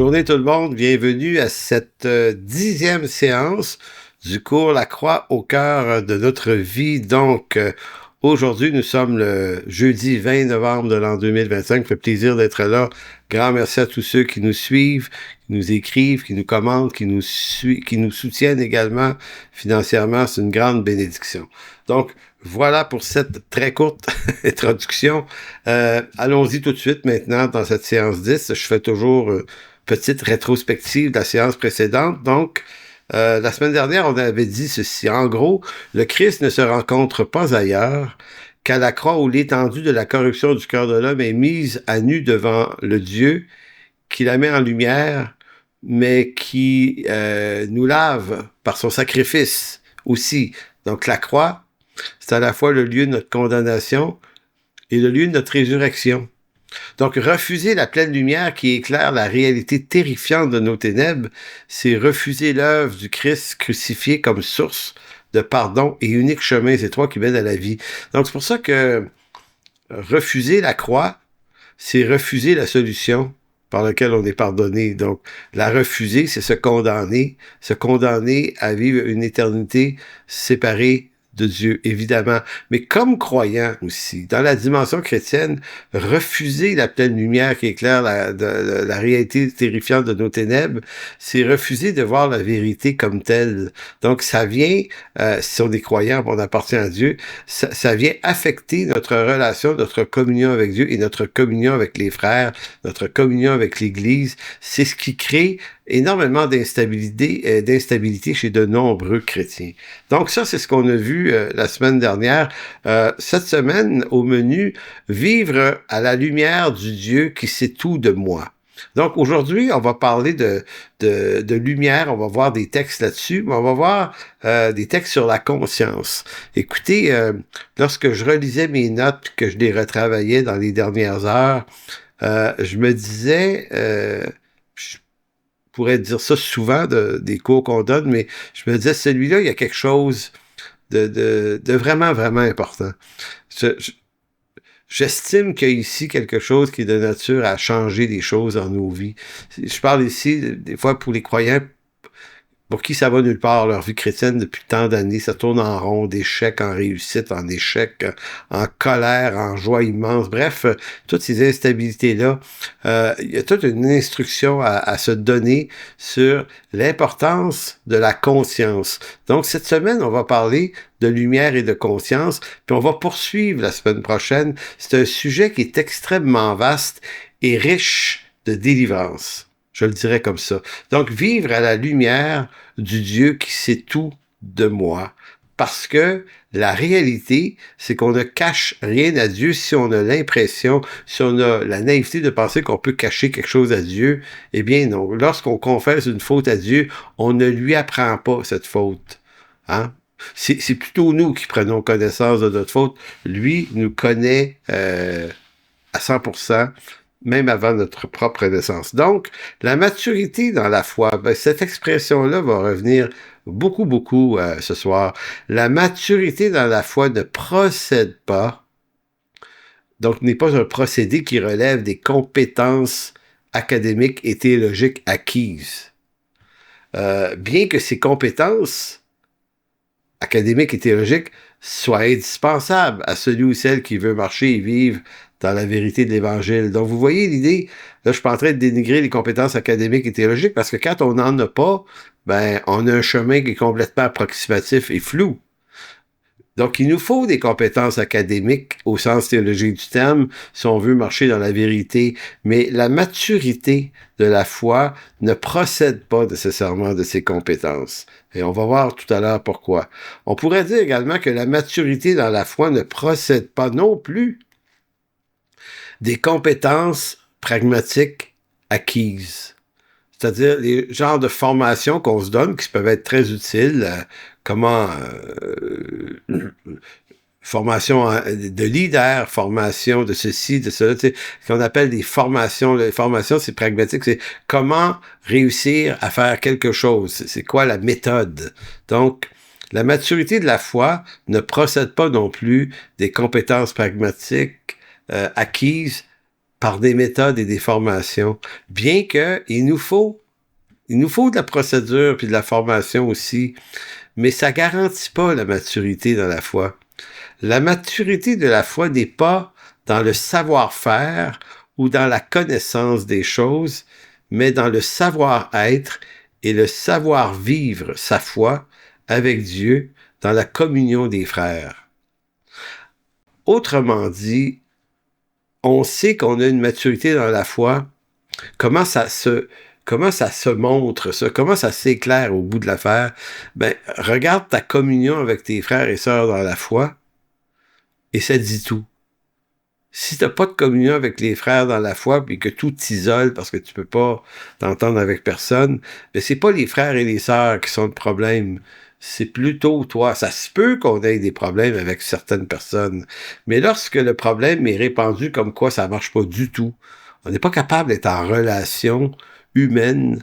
journée tout le monde, bienvenue à cette 10e séance du cours La Croix au cœur de notre vie. Donc, aujourd'hui, nous sommes le jeudi 20 novembre de l'an 2025. Ça fait plaisir d'être là. Grand merci à tous ceux qui nous suivent, qui nous écrivent, qui nous commentent, qui nous soutiennent également financièrement. C'est une grande bénédiction. Donc, voilà pour cette très courte introduction. Allons-y tout de suite maintenant dans cette séance 10. Je fais toujours une petite rétrospective de la séance précédente. Donc, la semaine dernière, on avait dit ceci. En gros, le Christ ne se rencontre pas ailleurs qu'à la croix où l'étendue de la corruption du cœur de l'homme est mise à nu devant le Dieu qui la met en lumière, mais qui nous lave par son sacrifice aussi. Donc, la croix, c'est à la fois le lieu de notre condamnation et le lieu de notre résurrection. Donc, refuser la pleine lumière qui éclaire la réalité terrifiante de nos ténèbres, c'est refuser l'œuvre du Christ crucifié comme source de pardon et unique chemin, c'est toi qui mène à la vie. Donc, c'est pour ça que refuser la croix, c'est refuser la solution par laquelle on est pardonné. Donc, la refuser, c'est se condamner à vivre une éternité séparée de Dieu, évidemment. Mais comme croyant aussi, dans la dimension chrétienne, refuser la pleine lumière qui éclaire la réalité terrifiante de nos ténèbres, c'est refuser de voir la vérité comme telle. Donc, ça vient, si on est croyant, on appartient à Dieu, ça vient affecter notre relation, notre communion avec Dieu et notre communion avec les frères, notre communion avec l'Église. C'est ce qui crée énormément d'instabilité chez de nombreux chrétiens. Donc ça, c'est ce qu'on a vu la semaine dernière. Cette semaine, au menu, vivre à la lumière du Dieu qui sait tout de moi. Donc aujourd'hui, on va parler de lumière, on va voir des textes là-dessus, mais on va voir des textes sur la conscience. Écoutez, lorsque je relisais mes notes, que je les retravaillais dans les dernières heures, je me disais... Je pourrais dire ça souvent des cours qu'on donne, mais je me disais, celui-là, il y a quelque chose de vraiment, vraiment important. J'estime qu'il y a ici quelque chose qui est de nature à changer des choses dans nos vies. Je parle ici, des fois, pour les croyants, pour qui ça va nulle part, leur vie chrétienne depuis tant d'années, ça tourne en rond, d'échec en réussite, en échec, en colère, en joie immense. Bref, toutes ces instabilités-là, il y a toute une instruction à se donner sur l'importance de la conscience. Donc, cette semaine, on va parler de lumière et de conscience, puis on va poursuivre la semaine prochaine. C'est un sujet qui est extrêmement vaste et riche de délivrance. Je le dirais comme ça. Donc, vivre à la lumière du Dieu qui sait tout de moi. Parce que la réalité, c'est qu'on ne cache rien à Dieu si on a l'impression, si on a la naïveté de penser qu'on peut cacher quelque chose à Dieu. Eh bien non. Lorsqu'on confesse une faute à Dieu, on ne lui apprend pas cette faute. Hein? C'est plutôt nous qui prenons connaissance de notre faute. Lui nous connaît à 100%. Même avant notre propre naissance. Donc, la maturité dans la foi, cette expression-là va revenir beaucoup ce soir. La maturité dans la foi ne procède pas, donc n'est pas un procédé qui relève des compétences académiques et théologiques acquises. Bien que ces compétences académiques et théologiques soient indispensables à celui ou celle qui veut marcher et vivre dans la vérité de l'Évangile. Donc, vous voyez l'idée, là, je suis pas en train de dénigrer les compétences académiques et théologiques, parce que quand on n'en a pas, on a un chemin qui est complètement approximatif et flou. Donc, il nous faut des compétences académiques au sens théologique du terme, si on veut marcher dans la vérité. Mais la maturité de la foi ne procède pas nécessairement de ces compétences. Et on va voir tout à l'heure pourquoi. On pourrait dire également que la maturité dans la foi ne procède pas non plus des compétences pragmatiques acquises. C'est-à-dire les genres de formations qu'on se donne qui peuvent être très utiles, formation de leader, formation de ceci, de cela, ce qu'on appelle des formations. Les formations, c'est pragmatique, c'est comment réussir à faire quelque chose. C'est quoi la méthode? Donc, la maturité de la foi ne procède pas non plus des compétences pragmatiques acquises par des méthodes et des formations, bien que il nous faut de la procédure puis de la formation aussi, mais ça garantit pas la maturité dans la foi. La maturité de la foi n'est pas dans le savoir-faire ou dans la connaissance des choses, mais dans le savoir-être et le savoir-vivre sa foi avec Dieu dans la communion des frères. Autrement dit, on sait qu'on a une maturité dans la foi. Comment ça se montre, ça? Comment ça s'éclaire au bout de l'affaire? Ben, regarde ta communion avec tes frères et sœurs dans la foi, et ça dit tout. Si t'as pas de communion avec les frères dans la foi, puis que tout t'isole parce que tu peux pas t'entendre avec personne, ben c'est pas les frères et les sœurs qui sont le problème. C'est plutôt toi. Ça se peut qu'on ait des problèmes avec certaines personnes. Mais lorsque le problème est répandu comme quoi ça marche pas du tout, on n'est pas capable d'être en relation humaine,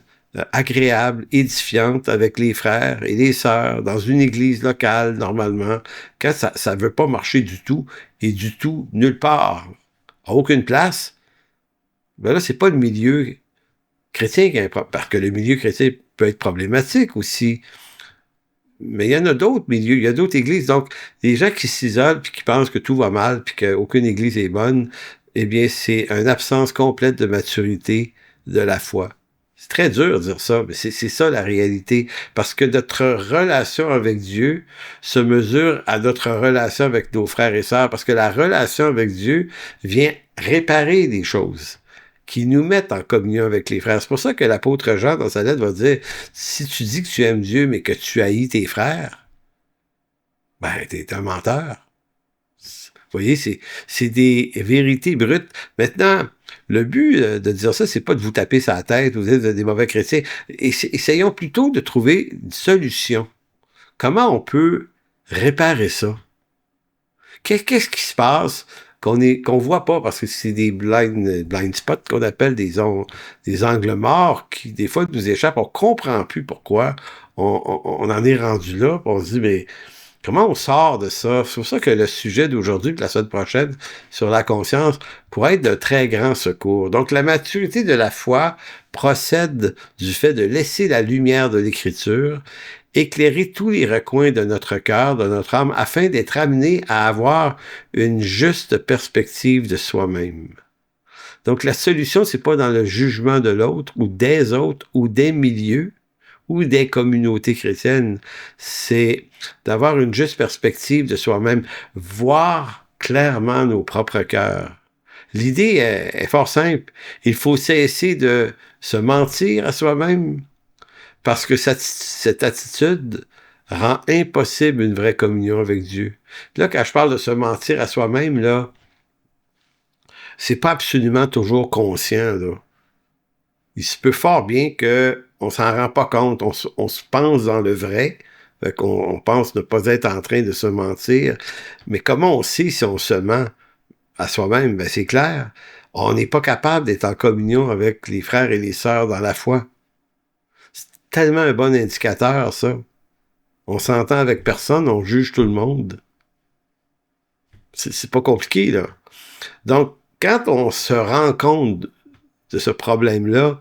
agréable, édifiante avec les frères et les sœurs dans une église locale, normalement, quand ça veut pas marcher du tout, et du tout, nulle part, à aucune place, ben là, c'est pas le milieu chrétien qui est parce que le milieu chrétien peut être problématique aussi. Mais il y en a d'autres milieux, il y a d'autres églises. Donc, les gens qui s'isolent puis qui pensent que tout va mal puis qu'aucune église est bonne, eh bien, c'est une absence complète de maturité de la foi. C'est très dur de dire ça, mais c'est ça la réalité. Parce que notre relation avec Dieu se mesure à notre relation avec nos frères et sœurs. Parce que la relation avec Dieu vient réparer des choses qui nous mettent en communion avec les frères. C'est pour ça que l'apôtre Jean, dans sa lettre, va dire, si tu dis que tu aimes Dieu, mais que tu haïs tes frères, ben, t'es un menteur. Vous voyez, c'est des vérités brutes. Maintenant, le but de dire ça, c'est pas de vous taper sur la tête, vous êtes des mauvais chrétiens. Essayons plutôt de trouver une solution. Comment on peut réparer ça? Qu'est-ce qui se passe qu'on voit pas parce que c'est des blind spots qu'on appelle des angles morts qui, des fois, nous échappent. On comprend plus pourquoi on en est rendu là. On se dit, mais comment on sort de ça? C'est pour ça que le sujet d'aujourd'hui, de la semaine prochaine, sur la conscience, pourrait être de très grand secours. Donc, la maturité de la foi procède du fait de laisser la lumière de l'Écriture éclairer tous les recoins de notre cœur, de notre âme, afin d'être amené à avoir une juste perspective de soi-même. Donc, la solution, c'est pas dans le jugement de l'autre, ou des milieux, ou des communautés chrétiennes. C'est d'avoir une juste perspective de soi-même, voir clairement nos propres cœurs. L'idée est fort simple. Il faut cesser de se mentir à soi-même, parce que cette attitude rend impossible une vraie communion avec Dieu. Là, quand je parle de se mentir à soi-même, là, c'est pas absolument toujours conscient, là. Il se peut fort bien qu'on s'en rend pas compte. On se pense dans le vrai. Fait qu'on pense ne pas être en train de se mentir. Mais comment on sait si on se ment à soi-même? Ben, c'est clair. On n'est pas capable d'être en communion avec les frères et les sœurs dans la foi. Tellement un bon indicateur, ça. On s'entend avec personne, on juge tout le monde. C'est pas compliqué, là. Donc, quand on se rend compte de ce problème-là,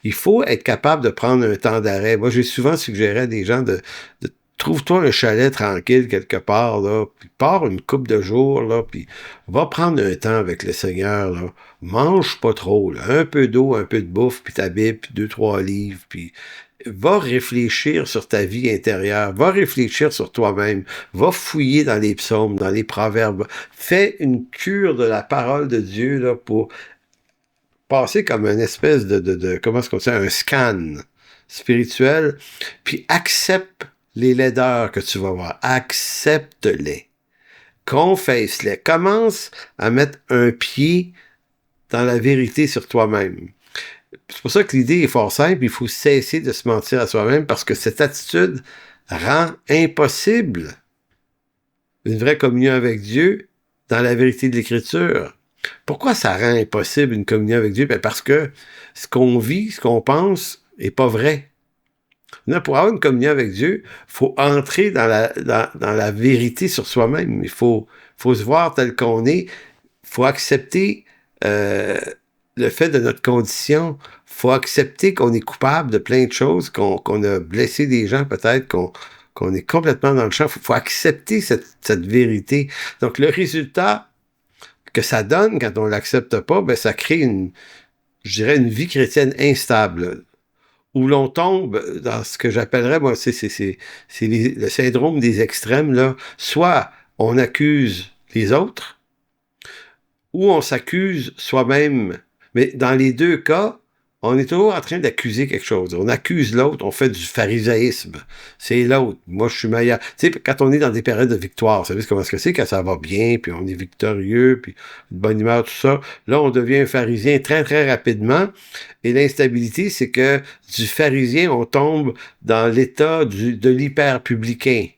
il faut être capable de prendre un temps d'arrêt. Moi, j'ai souvent suggéré à des gens de trouve-toi un chalet tranquille quelque part, là, puis pars une couple de jours, là, puis va prendre un temps avec le Seigneur, là. Mange pas trop, là. Un peu d'eau, un peu de bouffe, puis ta Bible, puis 2-3 livres, puis va réfléchir sur ta vie intérieure, va réfléchir sur toi-même, va fouiller dans les psaumes, dans les proverbes, fais une cure de la parole de Dieu, là, pour passer comme une espèce de comment est-ce qu'on dit, un scan spirituel, puis accepte les laideurs que tu vas voir. Accepte-les. Confesse-les. Commence à mettre un pied dans la vérité sur toi-même. C'est pour ça que l'idée est fort simple. Il faut cesser de se mentir à soi-même parce que cette attitude rend impossible une vraie communion avec Dieu dans la vérité de l'Écriture. Pourquoi ça rend impossible une communion avec Dieu? Ben parce que ce qu'on vit, ce qu'on pense, est pas vrai. Là, pour avoir une communion avec Dieu, il faut entrer dans la vérité sur soi-même. Il faut se voir tel qu'on est. Il faut accepter euh, le fait de notre condition. Faut accepter qu'on est coupable de plein de choses, qu'on a blessé des gens peut-être, qu'on est complètement dans le champ. Faut accepter cette vérité. Donc, le résultat que ça donne quand on l'accepte pas, ben, ça crée je dirais, une vie chrétienne instable, où l'on tombe dans ce que j'appellerais, moi, c'est le syndrome des extrêmes, là. Soit on accuse les autres, ou on s'accuse soi-même. Mais dans les deux cas, on est toujours en train d'accuser quelque chose. On accuse l'autre, on fait du pharisaïsme. C'est l'autre. Moi, je suis meilleur. Tu sais, quand on est dans des périodes de victoire, vous savez comment est-ce que c'est, quand ça va bien, puis on est victorieux, puis une bonne humeur, tout ça. Là, on devient un pharisien très, très rapidement. Et l'instabilité, c'est que du pharisien, on tombe dans l'état de l'hyper-publicain.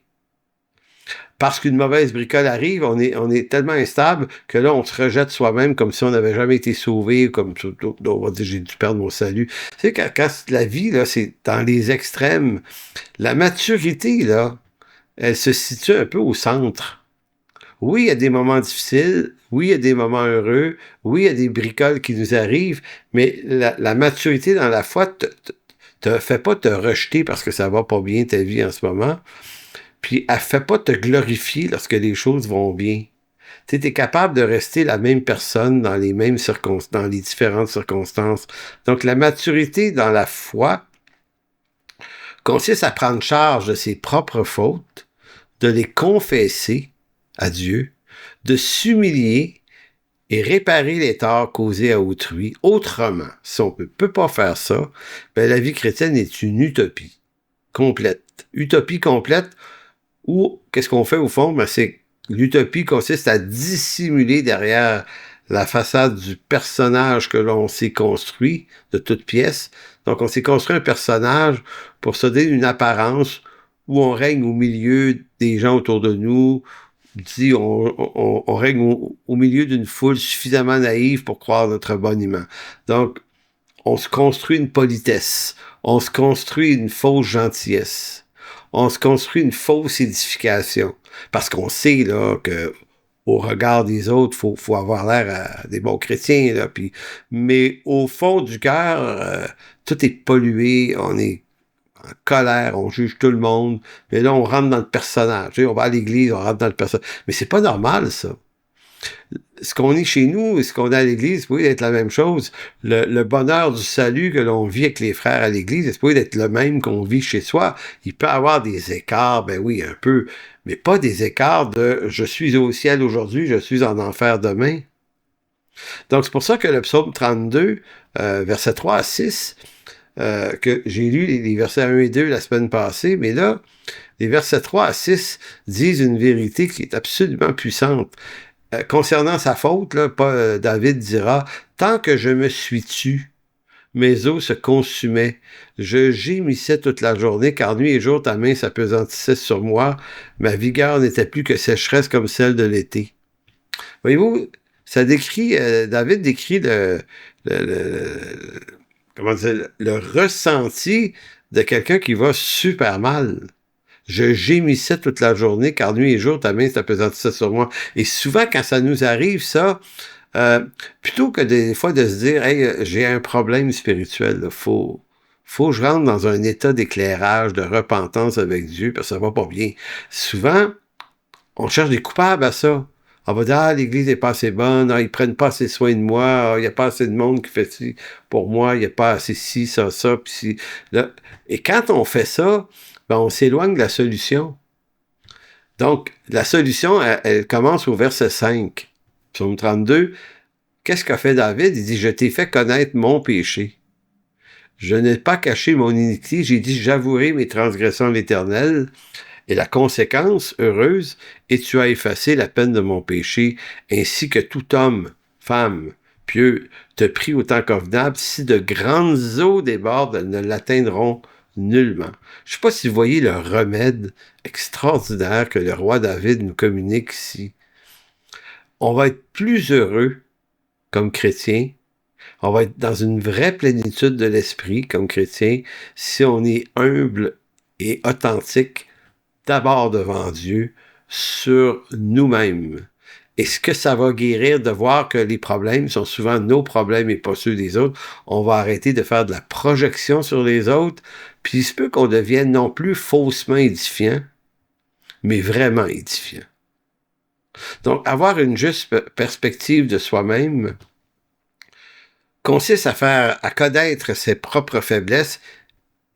Parce qu'une mauvaise bricole arrive, on est tellement instable que là, on se rejette soi-même comme si on n'avait jamais été sauvé, comme on va dire j'ai dû perdre mon salut. Tu sais, quand la vie, là, c'est dans les extrêmes, la maturité, là, elle se situe un peu au centre. Oui, il y a des moments difficiles, oui, il y a des moments heureux, oui, il y a des bricoles qui nous arrivent, mais la maturité dans la foi te fait pas te rejeter parce que ça va pas bien ta vie en ce moment. Puis elle fait pas te glorifier lorsque les choses vont bien. Tu es capable de rester la même personne dans les mêmes circonstances, dans les différentes circonstances. Donc la maturité dans la foi consiste à prendre charge de ses propres fautes, de les confesser à Dieu, de s'humilier et réparer les torts causés à autrui. Autrement, si on ne peut pas faire ça, ben la vie chrétienne est une utopie complète. Utopie complète. Ou qu'est-ce qu'on fait au fond? Ben, c'est l'utopie consiste à dissimuler derrière la façade du personnage que l'on s'est construit de toutes pièces. Donc, on s'est construit un personnage pour se donner une apparence où on règne au milieu des gens autour de nous. On règne au milieu d'une foule suffisamment naïve pour croire notre boniment. Donc, on se construit une politesse. On se construit une fausse gentillesse. On se construit une fausse édification. Parce qu'on sait là que au regard des autres, faut avoir l'air à des bons chrétiens. Là, mais au fond du cœur, tout est pollué, on est en colère, on juge tout le monde. Mais là, on rentre dans le personnage. Tu sais, on va à l'église, on rentre dans le personnage. Mais c'est pas normal, ça. Ce qu'on est chez nous et ce qu'on est à l'église, ça peut être la même chose. Le bonheur du salut que l'on vit avec les frères à l'église, ça peut être le même qu'on vit chez soi. Il peut y avoir des écarts, ben oui, un peu, mais pas des écarts de « je suis au ciel aujourd'hui, je suis en enfer demain ». Donc, c'est pour ça que le psaume 32, versets 3 à 6, que j'ai lu les versets 1 et 2 la semaine passée, mais là, les versets 3 à 6 disent une vérité qui est absolument puissante. Concernant sa faute, là, David dira « Tant que je me suis tu, mes os se consumaient. Je gémissais toute la journée, car nuit et jour ta main s'appesantissait sur moi. Ma vigueur n'était plus que sécheresse comme celle de l'été. » Voyez-vous, ça décrit, David décrit comment dire, le ressenti de quelqu'un qui va super mal. Je gémissais toute la journée, car nuit et jour, ta main s'appesantissait sur moi. Et souvent, quand ça nous arrive, ça, plutôt que des fois de se dire, hey, j'ai un problème spirituel, faut que je rentre dans un état d'éclairage, de repentance avec Dieu, parce que ça va pas bien. Souvent, on cherche des coupables à ça. On va dire, ah, l'Église n'est pas assez bonne, ah, ils prennent pas assez soin de moi, il n'y a pas assez de monde qui fait ci pour moi, il n'y a pas assez ci, ça, puis ci. Là. Et quand on fait ça, ben, on s'éloigne de la solution. Donc, la solution, elle commence au verset 5. Psaume 32, qu'est-ce qu'a fait David? Il dit, je t'ai fait connaître mon péché. Je n'ai pas caché mon iniquité, j'ai dit, j'avouerai mes transgressions à l'Éternel. Et la conséquence heureuse, et tu as effacé la peine de mon péché, ainsi que tout homme, femme, pieux, te prie au temps convenable, si de grandes eaux débordent, elles ne l'atteindront nullement. Je ne sais pas si vous voyez le remède extraordinaire que le roi David nous communique ici. On va être plus heureux comme chrétien, on va être dans une vraie plénitude de l'esprit comme chrétien si on est humble et authentique d'abord devant Dieu, sur nous-mêmes. Et ce que ça va guérir de voir que les problèmes sont souvent nos problèmes et pas ceux des autres, on va arrêter de faire de la projection sur les autres, puis il se peut qu'on devienne non plus faussement édifiant, mais vraiment édifiant. Donc, avoir une juste perspective de soi-même consiste à connaître ses propres faiblesses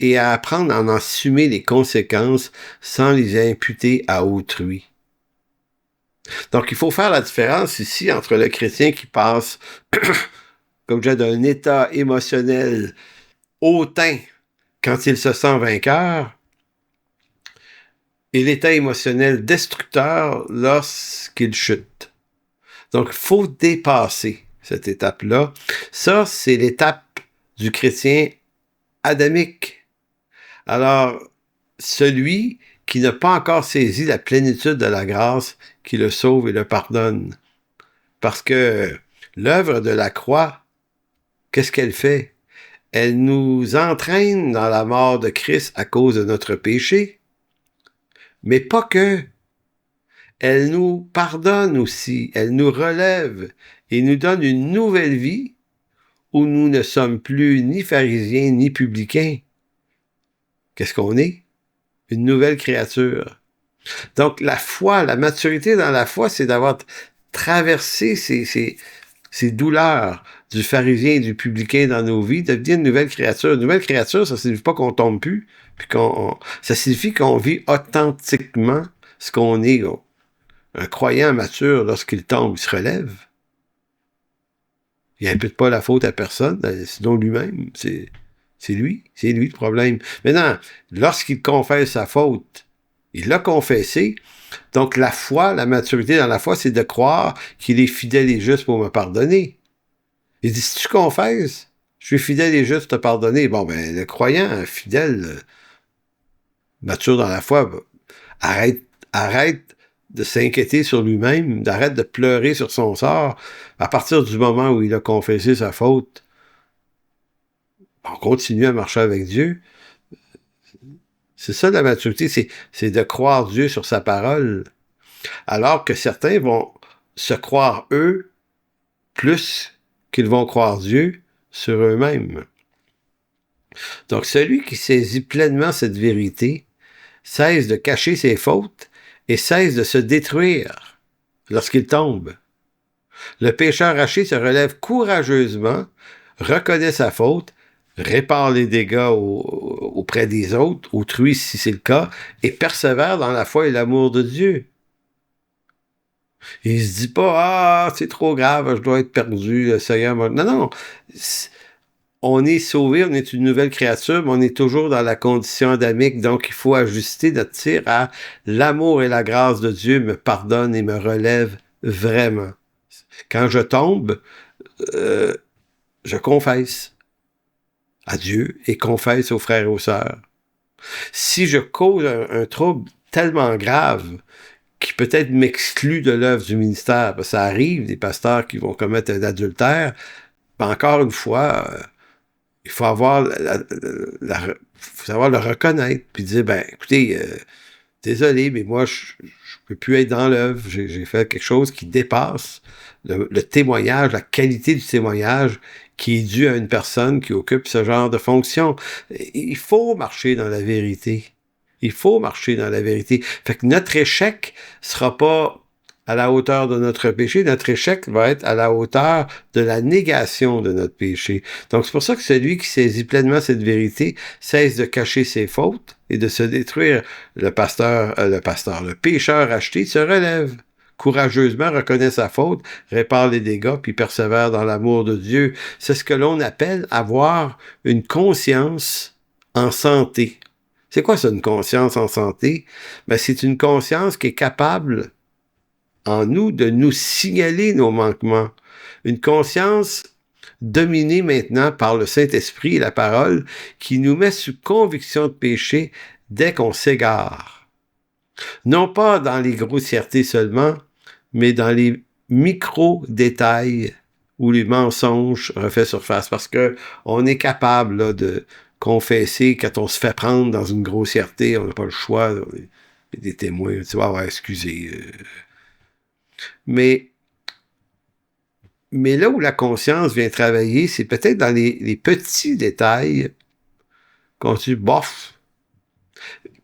et à apprendre à en assumer les conséquences sans les imputer à autrui. Donc, il faut faire la différence ici entre le chrétien qui passe, comme je dis, d'un état émotionnel hautain quand il se sent vainqueur et l'état émotionnel destructeur lorsqu'il chute. Donc, il faut dépasser cette étape-là. Ça, c'est l'étape du chrétien adamique. Alors, celui qui n'a pas encore saisi la plénitude de la grâce qui le sauve et le pardonne. Parce que l'œuvre de la croix, qu'est-ce qu'elle fait? Elle nous entraîne dans la mort de Christ à cause de notre péché, mais pas que. Elle nous pardonne aussi, elle nous relève et nous donne une nouvelle vie où nous ne sommes plus ni pharisiens ni publicains. Qu'est-ce qu'on est? Une nouvelle créature. Donc, la foi, la maturité dans la foi, c'est d'avoir traversé ces douleurs du pharisien et du publicain dans nos vies, de devenir une nouvelle créature. Une nouvelle créature, ça signifie pas qu'on tombe plus, puis ça signifie qu'on vit authentiquement ce qu'on est. Un croyant mature, lorsqu'il tombe, il se relève. Il n'impute pas la faute à personne, sinon lui-même. C'est lui le problème. Maintenant, lorsqu'il confesse sa faute, il l'a confessé. Donc, la foi, la maturité dans la foi, c'est de croire qu'il est fidèle et juste pour me pardonner. Il dit, si tu confesses, je suis fidèle et juste pour te pardonner. Bon, ben, le croyant fidèle, mature dans la foi, arrête de s'inquiéter sur lui-même, d'arrête de pleurer sur son sort. À partir du moment où il a confessé sa faute, on continue à marcher avec Dieu. C'est ça la maturité, c'est de croire Dieu sur sa parole. Alors que certains vont se croire eux plus qu'ils vont croire Dieu sur eux-mêmes. Donc celui qui saisit pleinement cette vérité cesse de cacher ses fautes et cesse de se détruire lorsqu'il tombe. Le pécheur raché se relève courageusement, reconnaît sa faute, répare les dégâts auprès des autres, autrui si c'est le cas, et persévère dans la foi et l'amour de Dieu. Il se dit pas, c'est trop grave, je dois être perdu, le Seigneur. Non. On est sauvé, on est une nouvelle créature, mais on est toujours dans la condition adamique, donc il faut ajuster notre tir à l'amour et la grâce de Dieu me pardonne et me relève vraiment. Quand je tombe, je confesse à Dieu et confesse aux frères et aux sœurs. Si je cause un trouble tellement grave qui peut-être m'exclut de l'œuvre du ministère, parce que ça arrive, des pasteurs qui vont commettre un adultère, ben encore une fois, il faut avoir faut savoir le reconnaître, puis dire, ben écoutez, désolé, mais moi, je peux plus être dans l'œuvre, j'ai fait quelque chose qui dépasse le témoignage, la qualité du témoignage qui est dû à une personne qui occupe ce genre de fonction. Il faut marcher dans la vérité. Il faut marcher dans la vérité. Fait que notre échec sera pas à la hauteur de notre péché. Notre échec va être à la hauteur de la négation de notre péché. Donc, c'est pour ça que celui qui saisit pleinement cette vérité cesse de cacher ses fautes et de se détruire. Le pécheur racheté se relève. Courageusement reconnaît sa faute, répare les dégâts, puis persévère dans l'amour de Dieu. C'est ce que l'on appelle avoir une conscience en santé. C'est quoi ça, une conscience en santé? Ben, c'est une conscience qui est capable, en nous, de nous signaler nos manquements. Une conscience dominée maintenant par le Saint-Esprit et la parole, qui nous met sous conviction de péché dès qu'on s'égare. Non pas dans les grossièretés seulement, mais dans les micro-détails où les mensonges refait surface. Parce que on est capable là, de confesser quand on se fait prendre dans une grossièreté, on n'a pas le choix, on est des témoins, tu vois, ouais, excusez. Mais Mais là où la conscience vient travailler, c'est peut-être dans les petits détails qu'on dit, bof.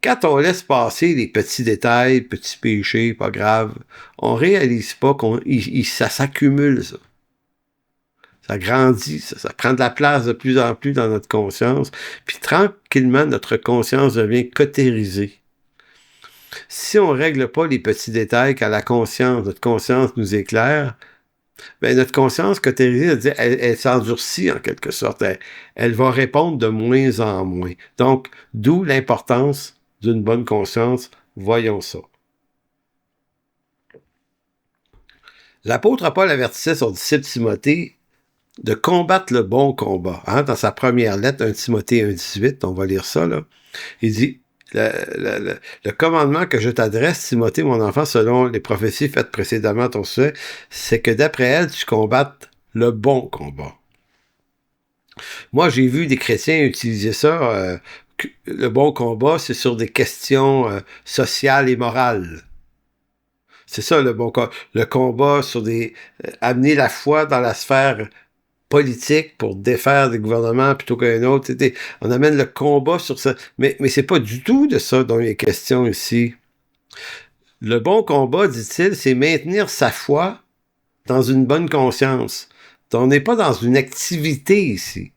Quand on laisse passer les petits détails, petits péchés, pas grave, on réalise pas ça s'accumule, ça. Ça grandit, ça prend de la place de plus en plus dans notre conscience, puis tranquillement, notre conscience devient cautérisée. Si on règle pas les petits détails quand notre conscience nous éclaire, ben notre conscience cautérisée, elle s'endurcit en quelque sorte. Elle va répondre de moins en moins. Donc, d'où l'importance d'une bonne conscience. Voyons ça. L'apôtre Paul avertissait son disciple Timothée de combattre le bon combat. Dans sa première lettre, 1 Timothée 1,18, on va lire ça, là. Il dit, le commandement que je t'adresse, Timothée, mon enfant, selon les prophéties faites précédemment à ton sujet, c'est que d'après elles, tu combattes le bon combat. Moi, j'ai vu des chrétiens utiliser ça. Le bon combat, c'est sur des questions sociales et morales. C'est ça le bon combat. Le combat sur amener la foi dans la sphère politique pour défaire des gouvernements plutôt qu'un autre. On amène le combat sur ça. Mais c'est pas du tout de ça dont il est question ici. Le bon combat, dit-il, c'est maintenir sa foi dans une bonne conscience. On n'est pas dans une activité ici.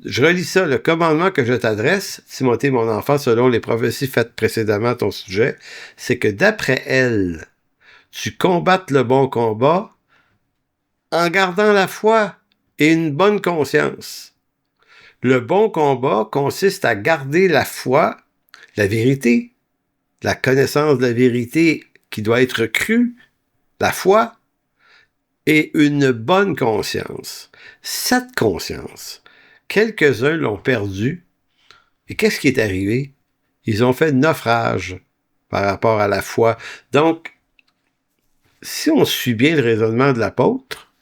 Je relis ça. Le commandement que je t'adresse, Timothée, mon enfant, selon les prophéties faites précédemment à ton sujet, c'est que d'après elles, tu combattes le bon combat en gardant la foi et une bonne conscience. Le bon combat consiste à garder la foi, la vérité, la connaissance de la vérité qui doit être crue, la foi, et une bonne conscience. Cette conscience, quelques-uns l'ont perdue. Et qu'est-ce qui est arrivé? Ils ont fait naufrage par rapport à la foi. Donc, si on suit bien le raisonnement de l'apôtre,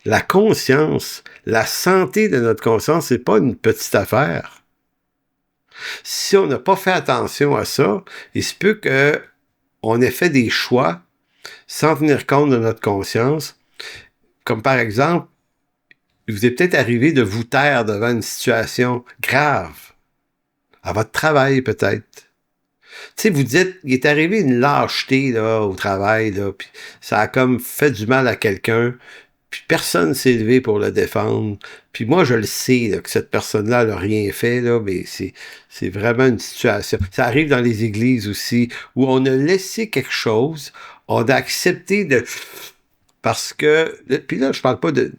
la conscience, la santé de notre conscience, c'est pas une petite affaire. Si on n'a pas fait attention à ça, il se peut qu'on ait fait des choix sans tenir compte de notre conscience. Comme par exemple, il vous est peut-être arrivé de vous taire devant une situation grave. À votre travail, peut-être. Tu sais, vous dites, il est arrivé une lâcheté là, au travail, là, puis ça a comme fait du mal à quelqu'un. Puis personne ne s'est levé pour le défendre. Puis moi, je le sais là, que cette personne-là n'a rien fait, là, mais c'est vraiment une situation. Ça arrive dans les églises aussi, où on a laissé quelque chose, on a accepté de... Parce que... Puis là, je parle pas de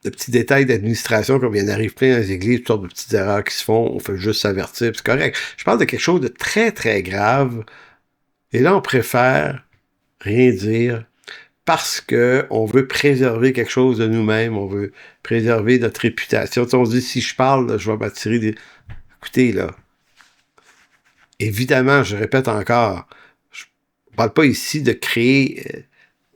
petits détails d'administration, comme il y en arrive plein dans les églises, toutes sortes de petites erreurs qui se font, on fait juste s'avertir, c'est correct. Je parle de quelque chose de très, très grave. Et là, on préfère rien dire, parce que on veut préserver quelque chose de nous-mêmes, on veut préserver notre réputation. On se dit, si je parle, là, je vais m'attirer des... Écoutez, là, évidemment, je répète encore, je parle pas ici de créer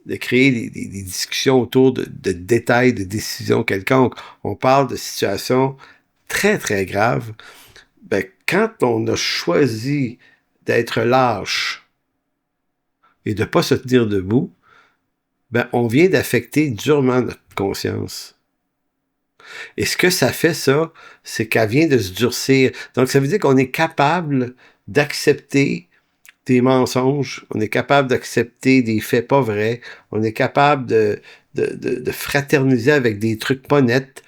des discussions autour de détails, de décisions quelconques. On parle de situations très, très graves. Ben, quand on a choisi d'être lâche et de pas se tenir debout, ben, on vient d'affecter durement notre conscience. Et ce que ça fait, ça, c'est qu'elle vient de se durcir. Donc, ça veut dire qu'on est capable d'accepter des mensonges, on est capable d'accepter des faits pas vrais, on est capable de fraterniser avec des trucs pas nets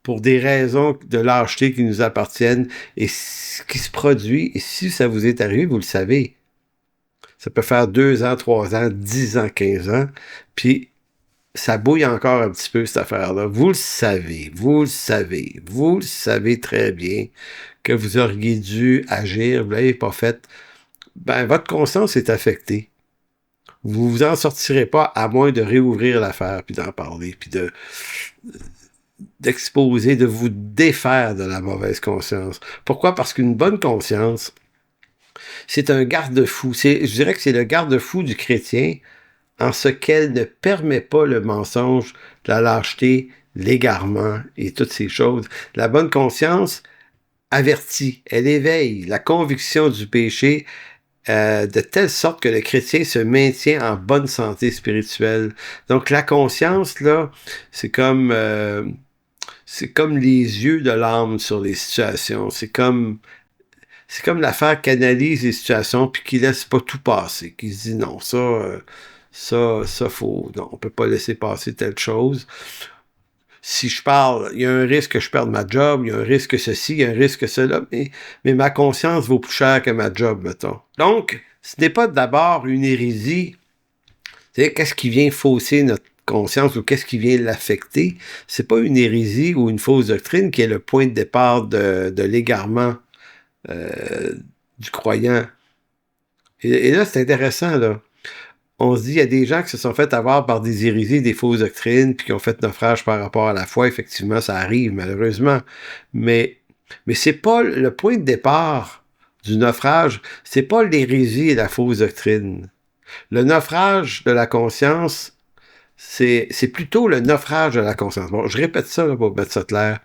pour des raisons de lâcheté qui nous appartiennent. Et ce qui se produit, et si ça vous est arrivé, vous le savez, ça peut faire 2 ans, 3 ans, 10 ans, 15 ans, puis ça bouille encore un petit peu, cette affaire-là. Vous le savez très bien que vous auriez dû agir, vous l'avez pas fait. Ben, votre conscience est affectée. Vous vous en sortirez pas à moins de réouvrir l'affaire, puis d'en parler, puis d'exposer, de vous défaire de la mauvaise conscience. Pourquoi? Parce qu'une bonne conscience, c'est un garde-fou. Je dirais que c'est le garde-fou du chrétien en ce qu'elle ne permet pas le mensonge, la lâcheté, l'égarement et toutes ces choses. La bonne conscience avertit, elle éveille la conviction du péché, de telle sorte que le chrétien se maintient en bonne santé spirituelle. Donc la conscience, là, c'est comme les yeux de l'âme sur les situations. C'est comme l'affaire qui analyse les situations puis qui laisse pas tout passer, qui se dit non, ça faut, non, on peut pas laisser passer telle chose. Si je parle, il y a un risque que je perde ma job, il y a un risque que ceci, il y a un risque que cela, mais ma conscience vaut plus cher que ma job, mettons. Donc, ce n'est pas d'abord une hérésie. C'est qu'est-ce qui vient fausser notre conscience ou qu'est-ce qui vient l'affecter? C'est pas une hérésie ou une fausse doctrine qui est le point de départ de l'égarement du croyant. Et là, c'est intéressant, là. On se dit, il y a des gens qui se sont fait avoir par des hérésies, des fausses doctrines, puis qui ont fait naufrage par rapport à la foi. Effectivement, ça arrive, malheureusement. Mais c'est pas le point de départ du naufrage, c'est pas l'hérésie et la fausse doctrine. Le naufrage de la conscience, c'est plutôt le naufrage de la conscience. Bon, je répète ça là, pour mettre ça clair.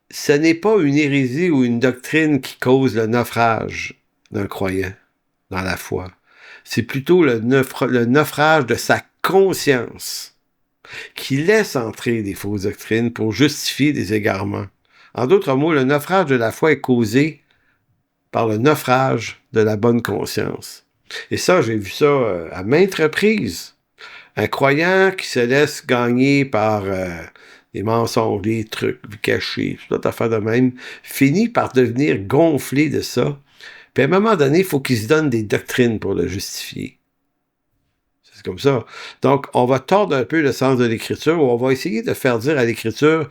Ce n'est pas une hérésie ou une doctrine qui cause le naufrage d'un croyant dans la foi. C'est plutôt le naufrage de sa conscience qui laisse entrer des fausses doctrines pour justifier des égarements. En d'autres mots, le naufrage de la foi est causé par le naufrage de la bonne conscience. Et ça, j'ai vu ça à maintes reprises. Un croyant qui se laisse gagner par des mensonges, des trucs cachés, toute affaire de même, finit par devenir gonflé de ça. Puis à un moment donné, il faut qu'il se donne des doctrines pour le justifier. C'est comme ça. Donc, on va tordre un peu le sens de l'Écriture, ou on va essayer de faire dire à l'Écriture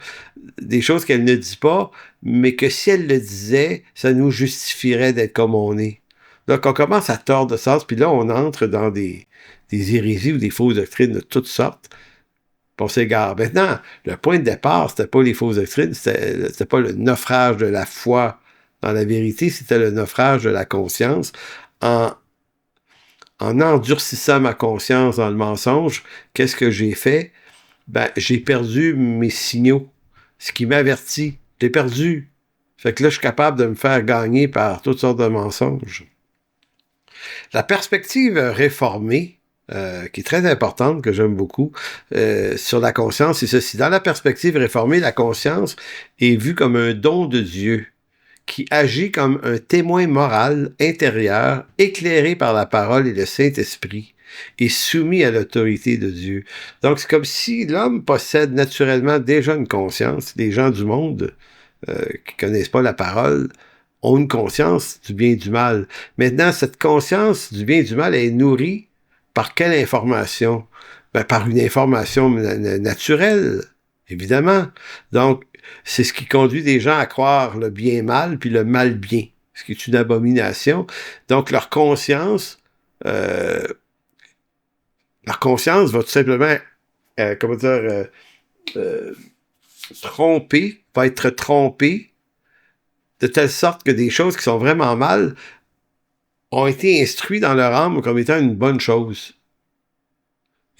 des choses qu'elle ne dit pas, mais que si elle le disait, ça nous justifierait d'être comme on est. Donc, on commence à tordre le sens, puis là, on entre dans des hérésies ou des fausses doctrines de toutes sortes. On s'égare. Maintenant, le point de départ, c'était pas les fausses doctrines, c'était pas le naufrage de la foi dans la vérité, c'était le naufrage de la conscience. En endurcissant ma conscience dans le mensonge, qu'est-ce que j'ai fait? Ben, j'ai perdu mes signaux. Ce qui m'avertit, j'ai perdu. Fait que là, je suis capable de me faire gagner par toutes sortes de mensonges. La perspective réformée, qui est très importante, que j'aime beaucoup, sur la conscience, c'est ceci. Dans la perspective réformée, la conscience est vue comme un don de Dieu qui agit comme un témoin moral intérieur, éclairé par la parole et le Saint-Esprit, et soumis à l'autorité de Dieu. Donc, c'est comme si l'homme possède naturellement déjà une conscience. Les gens du monde qui connaissent pas la parole ont une conscience du bien et du mal. Maintenant, cette conscience du bien et du mal est nourrie par quelle information? Ben, par une information naturelle, évidemment. Donc, c'est ce qui conduit des gens à croire le bien mal, puis le mal bien, ce qui est une abomination. Donc, leur conscience va tout simplement, tromper, va être trompée, de telle sorte que des choses qui sont vraiment mal ont été instruites dans leur âme comme étant une bonne chose.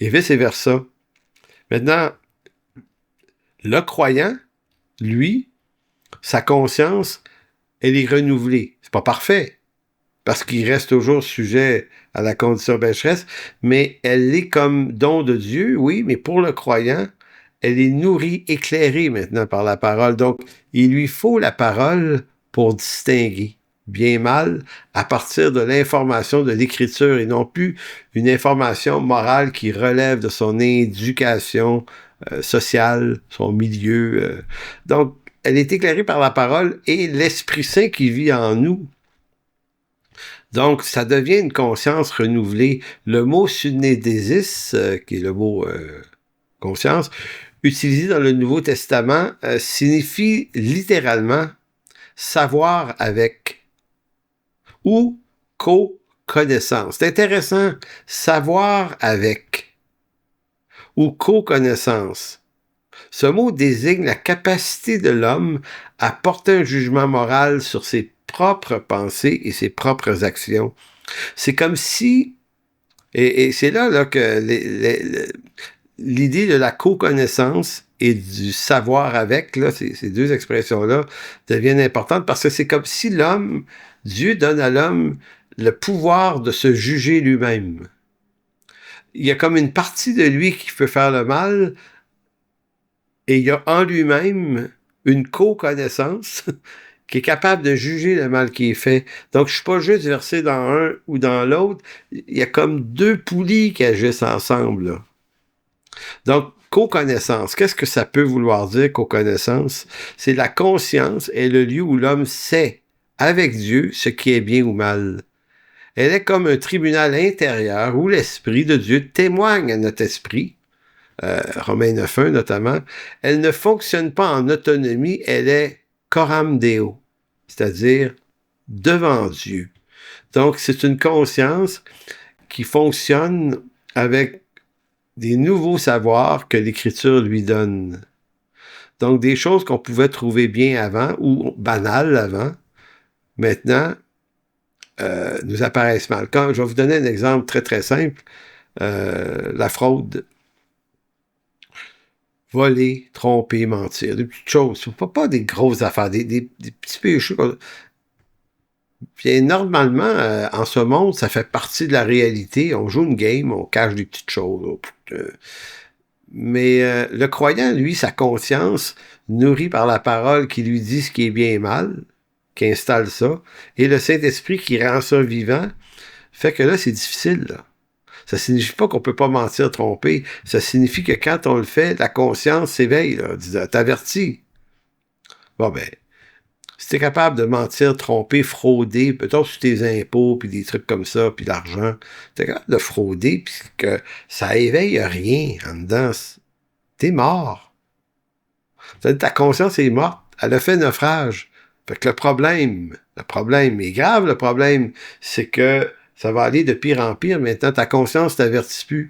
Et vice-versa. Maintenant, le croyant, lui, sa conscience, elle est renouvelée. C'est pas parfait, parce qu'il reste toujours sujet à la condition pécheresse, mais elle est comme don de Dieu, oui, mais pour le croyant, elle est nourrie, éclairée maintenant par la parole. Donc, il lui faut la parole pour distinguer bien mal à partir de l'information de l'Écriture et non plus une information morale qui relève de son éducation sociale, son milieu. Donc, elle est éclairée par la parole et l'Esprit Saint qui vit en nous. Donc, ça devient une conscience renouvelée. Le mot synedésis, qui est le mot conscience, utilisé dans le Nouveau Testament, signifie littéralement savoir avec ou co-connaissance. C'est intéressant, savoir avec ou co-connaissance. Ce mot désigne la capacité de l'homme à porter un jugement moral sur ses propres pensées et ses propres actions. C'est comme si, et c'est là que l'idée de la co-connaissance et du savoir avec, là, ces deux expressions-là deviennent importantes parce que c'est comme si Dieu donne à l'homme le pouvoir de se juger lui-même. Il y a comme une partie de lui qui peut faire le mal, et il y a en lui-même une co-connaissance qui est capable de juger le mal qui est fait. Donc, je ne suis pas juste versé dans un ou dans l'autre. Il y a comme deux poulies qui agissent ensemble, là. Donc, co-connaissance, qu'est-ce que ça peut vouloir dire, co-connaissance? C'est la conscience est le lieu où l'homme sait, avec Dieu, ce qui est bien ou mal. Elle est comme un tribunal intérieur où l'Esprit de Dieu témoigne à notre esprit, Romains 9.1 notamment. Elle ne fonctionne pas en autonomie, elle est coram Deo, c'est-à-dire devant Dieu. Donc, c'est une conscience qui fonctionne avec des nouveaux savoirs que l'Écriture lui donne. Donc, des choses qu'on pouvait trouver bien avant ou banales avant, maintenant, nous apparaissent mal. Je vais vous donner un exemple très, très simple. La fraude. Voler, tromper, mentir. Des petites choses. Pas des grosses affaires, des petits péchés. Puis normalement, en ce monde, ça fait partie de la réalité. On joue une game, on cache des petites choses. Mais le croyant, lui, sa conscience, nourrie par la parole qui lui dit ce qui est bien et mal, qui installe ça, et le Saint-Esprit qui rend ça vivant, fait que là, c'est difficile, là. Ça signifie pas qu'on peut pas mentir, tromper. Ça signifie que quand on le fait, la conscience s'éveille, là, t'avertit. Bon, ben, si t'es capable de mentir, tromper, frauder, peut-être sur tes impôts, puis des trucs comme ça, puis l'argent, t'es capable de frauder, puis que ça éveille rien en dedans, t'es mort. Ta conscience est morte. Elle a fait naufrage. Fait que le problème est grave, le problème, c'est que ça va aller de pire en pire. Maintenant, ta conscience t'avertit plus.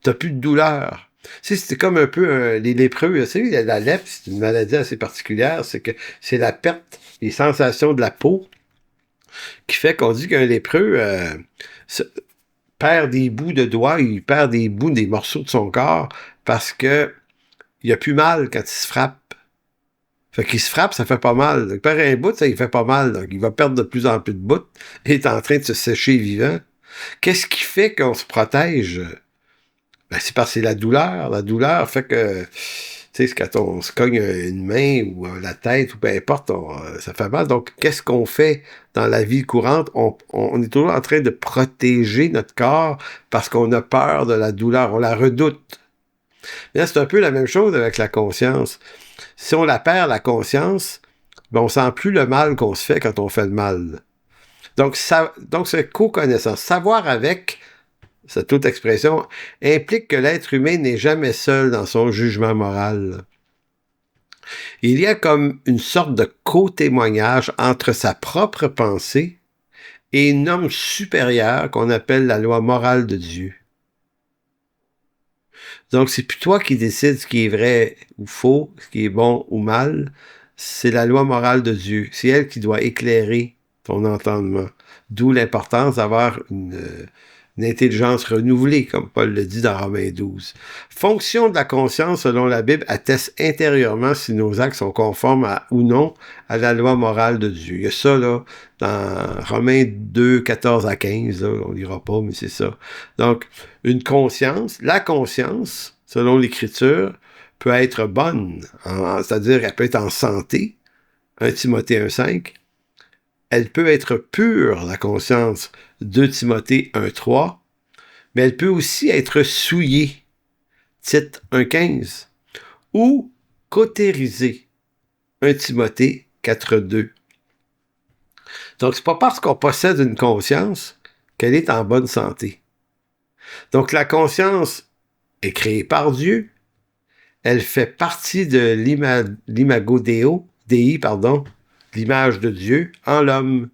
T'as plus de douleur. Tu sais, c'était comme un peu les lépreux. Tu sais, la lèpre, c'est une maladie assez particulière. C'est que c'est la perte des sensations de la peau qui fait qu'on dit qu'un lépreux perd des bouts de doigts, il perd des bouts, des morceaux de son corps parce que il a plus mal quand il se frappe. Fait qu'il se frappe, ça fait pas mal. Il perd un bout, ça, il fait pas mal. Donc, il va perdre de plus en plus de bouts. Il est en train de se sécher vivant. Qu'est-ce qui fait qu'on se protège? Ben, c'est parce que c'est la douleur. La douleur fait que, tu sais, quand on se cogne une main ou la tête ou peu importe, ça fait mal. Donc, qu'est-ce qu'on fait dans la vie courante? On est toujours en train de protéger notre corps parce qu'on a peur de la douleur. On la redoute. Mais là, c'est un peu la même chose avec la conscience. Si on la perd, la conscience, ben on sent plus le mal qu'on se fait quand on fait le mal. Donc c'est co-connaissance. Savoir avec, cette autre expression, implique que l'être humain n'est jamais seul dans son jugement moral. Il y a comme une sorte de co-témoignage entre sa propre pensée et une norme supérieure qu'on appelle la loi morale de Dieu. Donc, c'est plus toi qui décides ce qui est vrai ou faux, ce qui est bon ou mal. C'est la loi morale de Dieu. C'est elle qui doit éclairer ton entendement. D'où l'importance d'avoir une intelligence renouvelée, comme Paul le dit dans Romains 12. Fonction de la conscience, selon la Bible, atteste intérieurement si nos actes sont conformes ou non à la loi morale de Dieu. Il y a ça, là, dans Romains 2, 14 à 15, là, on lira pas, mais c'est ça. Donc, une conscience, la conscience, selon l'Écriture, peut être bonne, c'est-à-dire qu'elle peut être en santé, 1 Timothée 1,5. Elle peut être pure, la conscience, 2 Timothée 1,3, mais elle peut aussi être souillée, Tite 1,15, ou cautérisée, 1 Timothée 4,2. Donc, c'est pas parce qu'on possède une conscience qu'elle est en bonne santé. Donc, la conscience est créée par Dieu, elle fait partie de l'imago Dei, l'image de Dieu en l'homme,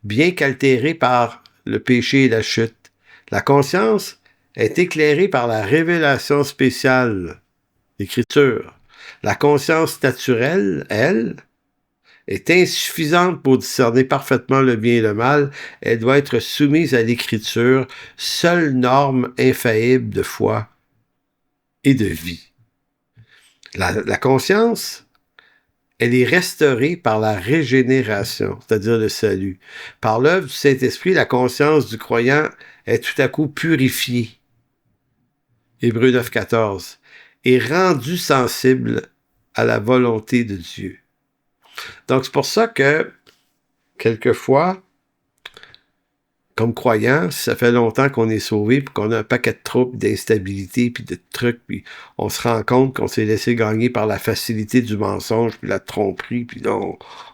bien qu'altérée par le péché et la chute. La conscience est éclairée par la révélation spéciale, l'Écriture. La conscience naturelle, elle, est insuffisante pour discerner parfaitement le bien et le mal. Elle doit être soumise à l'Écriture, seule norme infaillible de foi et de vie. La conscience elle est restaurée par la régénération, c'est-à-dire le salut. Par l'œuvre du Saint-Esprit, la conscience du croyant est tout à coup purifiée. Hébreux 9, 14. Et rendue sensible à la volonté de Dieu. Donc, c'est pour ça que, quelquefois, comme croyant, si ça fait longtemps qu'on est sauvé, puis qu'on a un paquet de troubles, d'instabilité, puis de trucs, puis on se rend compte qu'on s'est laissé gagner par la facilité du mensonge, puis la tromperie, puis là,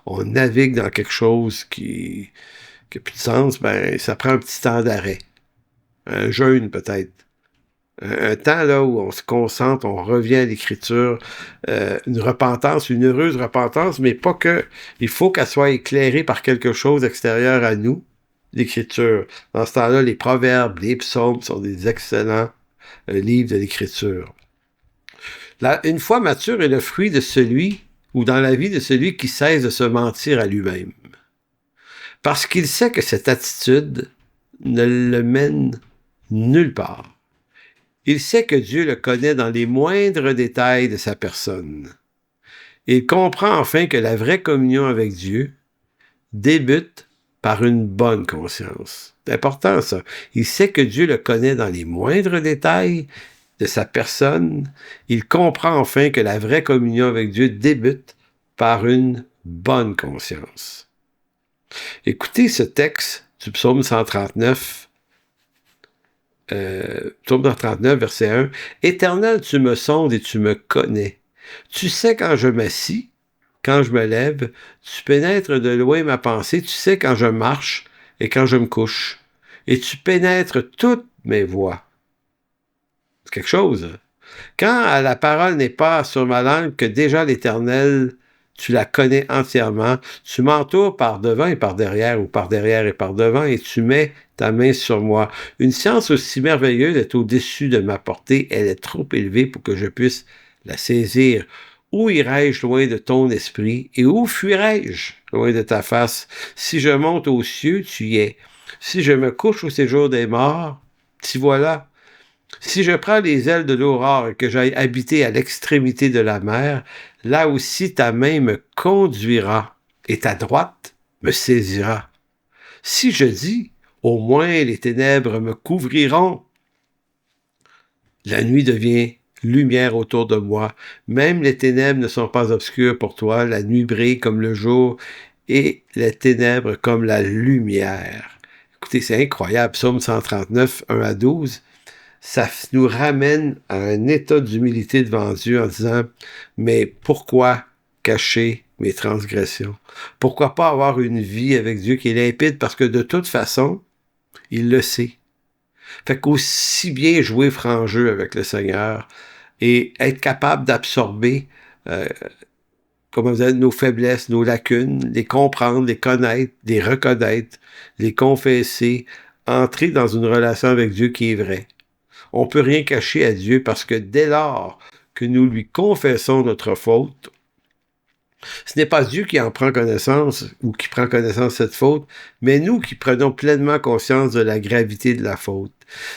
on navigue dans quelque chose qui n'a plus de sens, ben ça prend un petit temps d'arrêt. Un jeûne, peut-être. Un temps là où on se concentre, on revient à l'Écriture, une repentance, une heureuse repentance, mais pas que. Il faut qu'elle soit éclairée par quelque chose d'extérieur à nous, l'Écriture. Dans ce temps-là, les proverbes, les psaumes sont des excellents livres de l'Écriture. Une foi mature est le fruit de celui, ou dans la vie de celui qui cesse de se mentir à lui-même. Parce qu'il sait que cette attitude ne le mène nulle part. Il sait que Dieu le connaît dans les moindres détails de sa personne. Il comprend enfin que la vraie communion avec Dieu débute par une bonne conscience. C'est important, ça. Il sait que Dieu le connaît dans les moindres détails de sa personne. Il comprend enfin que la vraie communion avec Dieu débute par une bonne conscience. Écoutez ce texte du psaume 139, psaume 139, verset 1. « Éternel, tu me sondes et tu me connais. Tu sais quand je m'assis, quand je me lève, tu pénètres de loin ma pensée, tu sais quand je marche et quand je me couche, et tu pénètres toutes mes voies. » C'est quelque chose. Quand la parole n'est pas sur ma langue, que déjà l'Éternel, tu la connais entièrement, tu m'entoures par devant et par derrière, ou par derrière et par devant, et tu mets ta main sur moi. Une science aussi merveilleuse est au-dessus de ma portée, elle est trop élevée pour que je puisse la saisir. Où irai-je loin de ton esprit, et où fuirai-je loin de ta face? Si je monte aux cieux, tu y es. Si je me couche au séjour des morts, t'y voilà. Si je prends les ailes de l'aurore et que j'aille habiter à l'extrémité de la mer, là aussi ta main me conduira, et ta droite me saisira. Si je dis, au moins les ténèbres me couvriront, la nuit devient lumière autour de moi. Même les ténèbres ne sont pas obscures pour toi. La nuit brille comme le jour et les ténèbres comme la lumière. Écoutez, c'est incroyable. Psaume 139, 1 à 12. Ça nous ramène à un état d'humilité devant Dieu en disant, mais pourquoi cacher mes transgressions? Pourquoi pas avoir une vie avec Dieu qui est limpide? Parce que de toute façon, il le sait. Fait qu'aussi bien jouer franc jeu avec le Seigneur et être capable d'absorber comment vous dites, nos faiblesses, nos lacunes, les comprendre, les connaître, les reconnaître, les confesser, entrer dans une relation avec Dieu qui est vraie. On ne peut rien cacher à Dieu parce que dès lors que nous lui confessons notre faute, ce n'est pas Dieu qui en prend connaissance ou qui prend connaissance de cette faute, mais nous qui prenons pleinement conscience de la gravité de la faute.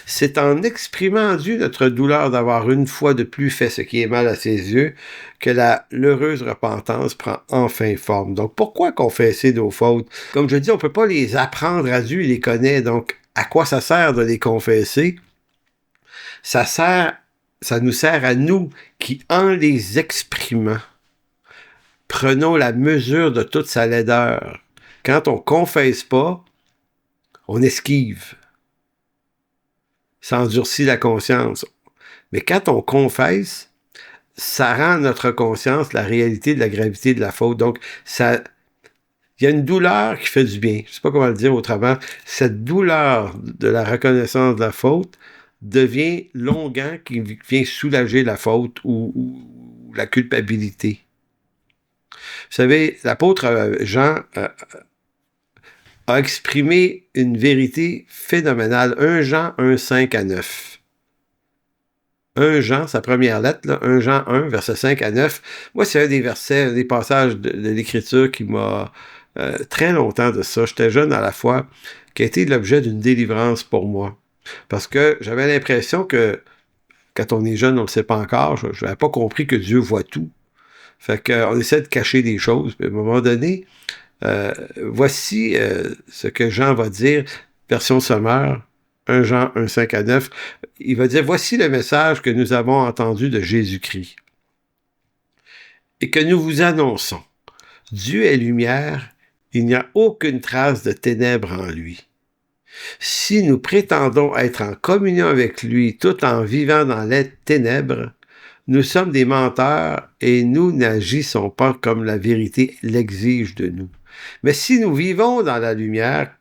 C'est en exprimant à Dieu notre douleur d'avoir une fois de plus fait ce qui est mal à ses yeux que l'heureuse repentance prend enfin forme. Donc pourquoi confesser nos fautes? Comme je dis, on ne peut pas les apprendre à Dieu, il les connaît. Donc à quoi ça sert de les confesser? Ça nous sert à nous qui, en les exprimant, prenons la mesure de toute sa laideur. Quand on confesse pas, on esquive. Ça endurcit la conscience. Mais quand on confesse, ça rend notre conscience la réalité de la gravité de la faute. Donc, il y a une douleur qui fait du bien. Je ne sais pas comment le dire autrement. Cette douleur de la reconnaissance de la faute devient l'onguent qui vient soulager la faute ou la culpabilité. Vous savez, l'apôtre Jean a exprimé une vérité phénoménale. 1 Jean 1, 5 à 9. 1 Jean, sa première lettre, là, 1 Jean 1, verset 5 à 9. Moi, c'est un des versets, des passages de l'Écriture qui m'a très longtemps de ça. J'étais jeune à la fois, qui a été l'objet d'une délivrance pour moi. Parce que j'avais l'impression que, quand on est jeune, on ne le sait pas encore, je n'avais pas compris que Dieu voit tout. Fait qu'on essaie de cacher des choses. Puis à un moment donné, voici ce que Jean va dire, version sommaire, 1 Jean 1, 5 à 9. Il va dire, voici le message que nous avons entendu de Jésus-Christ et que nous vous annonçons. Dieu est lumière, il n'y a aucune trace de ténèbres en lui. Si nous prétendons être en communion avec lui tout en vivant dans les ténèbres, nous sommes des menteurs et nous n'agissons pas comme la vérité l'exige de nous. Mais si nous vivons dans la lumière,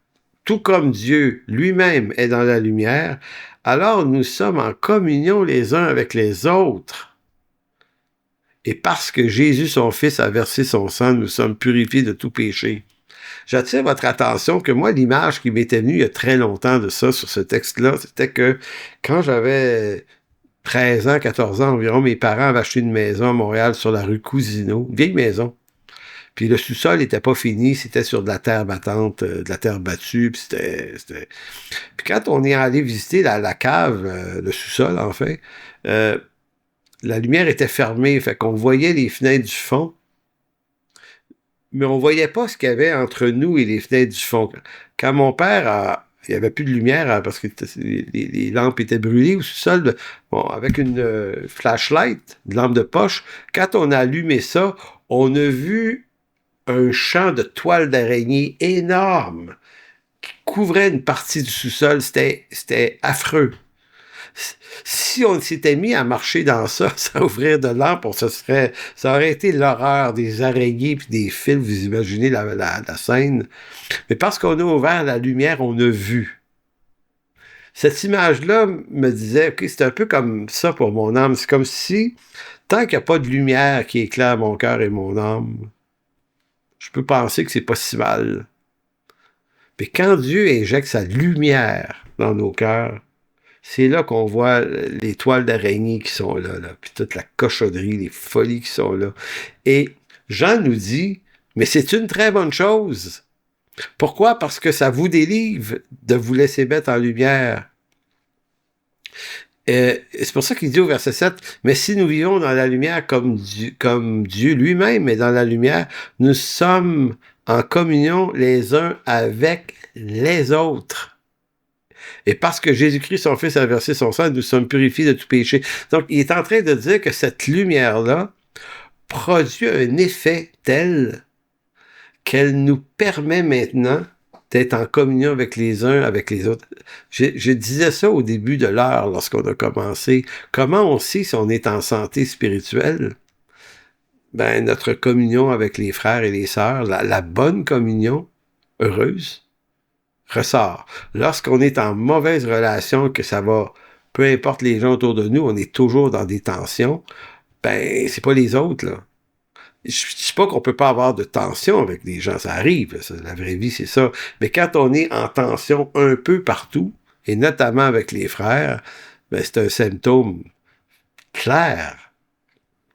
tout comme Dieu lui-même est dans la lumière, alors nous sommes en communion les uns avec les autres. Et parce que Jésus, son Fils, a versé son sang, nous sommes purifiés de tout péché. J'attire votre attention que moi, l'image qui m'était venue il y a très longtemps de ça, sur ce texte-là, c'était que quand j'avais 13 ans, 14 ans environ, mes parents avaient acheté une maison à Montréal sur la rue Cousineau, une vieille maison. Puis le sous-sol n'était pas fini, c'était sur de la terre battante, de la terre battue, puis c'était... Puis quand on est allé visiter la cave, le sous-sol en fait, la lumière était fermée, fait qu'on voyait les fenêtres du fond, mais on voyait pas ce qu'il y avait entre nous et les fenêtres du fond. Quand mon père il n'y avait plus de lumière parce que les lampes étaient brûlées au sous-sol, bon, avec une flashlight, une lampe de poche, quand on a allumé ça, on a vu un champ de toiles d'araignée énorme qui couvrait une partie du sous-sol. C'était affreux. Si on s'était mis à marcher dans ça, sans ouvrir de lampe, ça aurait été l'horreur des araignées puis des fils, vous imaginez la scène. Mais parce qu'on a ouvert la lumière, on a vu. Cette image-là me disait, OK, c'est un peu comme ça pour mon âme. C'est comme si, tant qu'il n'y a pas de lumière qui éclaire mon cœur et mon âme, je peux penser que c'est pas si mal. Mais quand Dieu injecte sa lumière dans nos cœurs, c'est là qu'on voit les toiles d'araignée qui sont là, puis toute la cochonnerie, les folies qui sont là. Et Jean nous dit, mais c'est une très bonne chose. Pourquoi? Parce que ça vous délivre de vous laisser mettre en lumière. C'est pour ça qu'il dit au verset 7, « Mais si nous vivons dans la lumière comme Dieu lui-même est dans la lumière, nous sommes en communion les uns avec les autres. » Et parce que Jésus-Christ, son Fils, a versé son sang, nous sommes purifiés de tout péché. Donc, il est en train de dire que cette lumière-là produit un effet tel qu'elle nous permet maintenant d'être en communion avec les uns, avec les autres. Je disais ça au début de l'heure, lorsqu'on a commencé. Comment on sait si on est en santé spirituelle? Ben, notre communion avec les frères et les sœurs, la bonne communion, heureuse, ressort. Lorsqu'on est en mauvaise relation, que ça va, peu importe les gens autour de nous, on est toujours dans des tensions, ben, c'est pas les autres, là. Je dis pas qu'on peut pas avoir de tension avec les gens, ça arrive, la vraie vie, c'est ça. Mais quand on est en tension un peu partout, et notamment avec les frères, ben, c'est un symptôme clair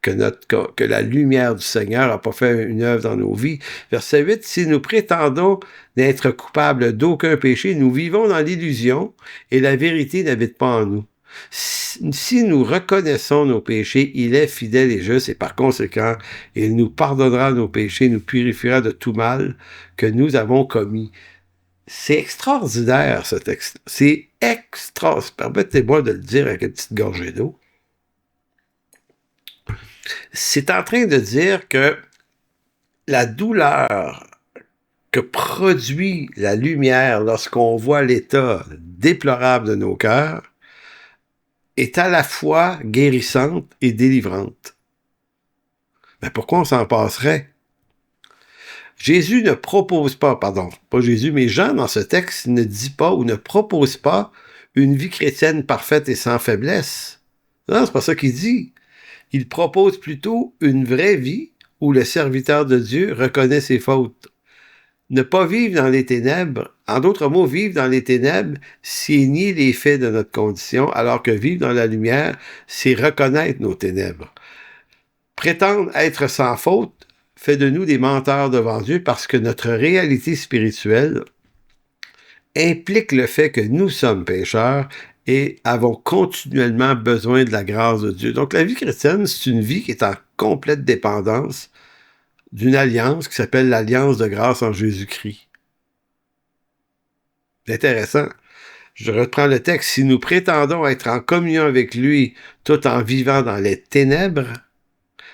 que la lumière du Seigneur n'a pas fait une œuvre dans nos vies. Verset 8, « Si nous prétendons n'être coupables d'aucun péché, nous vivons dans l'illusion et la vérité n'habite pas en nous. Si nous reconnaissons nos péchés, il est fidèle et juste et par conséquent, il nous pardonnera nos péchés, nous purifiera de tout mal que nous avons commis. » C'est extraordinaire, ce texte. C'est extraordinaire. Permettez-moi de le dire avec une petite gorgée d'eau. C'est en train de dire que la douleur que produit la lumière lorsqu'on voit l'état déplorable de nos cœurs est à la fois guérissante et délivrante. Mais pourquoi on s'en passerait? Jésus ne propose pas, pas Jésus, mais Jean dans ce texte ne dit pas ou ne propose pas une vie chrétienne parfaite et sans faiblesse. Non, c'est pas ça qu'il dit. Il propose plutôt une vraie vie où le serviteur de Dieu reconnaît ses fautes. Ne pas vivre dans les ténèbres, en d'autres mots, vivre dans les ténèbres, c'est nier les faits de notre condition, alors que vivre dans la lumière, c'est reconnaître nos ténèbres. Prétendre être sans faute fait de nous des menteurs devant Dieu parce que notre réalité spirituelle implique le fait que nous sommes pécheurs et avons continuellement besoin de la grâce de Dieu. Donc, la vie chrétienne, c'est une vie qui est en complète dépendance d'une alliance qui s'appelle l'Alliance de grâce en Jésus-Christ. C'est intéressant. Je reprends le texte. Si nous prétendons être en communion avec lui tout en vivant dans les ténèbres,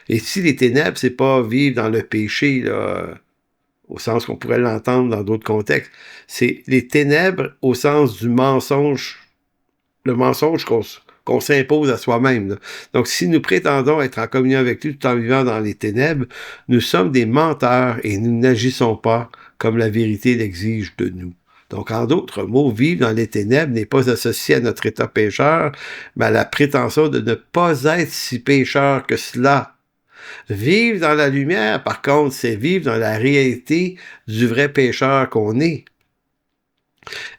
et si les ténèbres, c'est pas vivre dans le péché, là, au sens qu'on pourrait l'entendre dans d'autres contextes, c'est les ténèbres au sens du mensonge, le mensonge qu'on s'impose à soi-même. Là. Donc, si nous prétendons être en communion avec lui tout en vivant dans les ténèbres, nous sommes des menteurs et nous n'agissons pas comme la vérité l'exige de nous. Donc, en d'autres mots, vivre dans les ténèbres n'est pas associé à notre état pécheur, mais à la prétention de ne pas être si pécheur que cela. Vivre dans la lumière, par contre, c'est vivre dans la réalité du vrai pécheur qu'on est.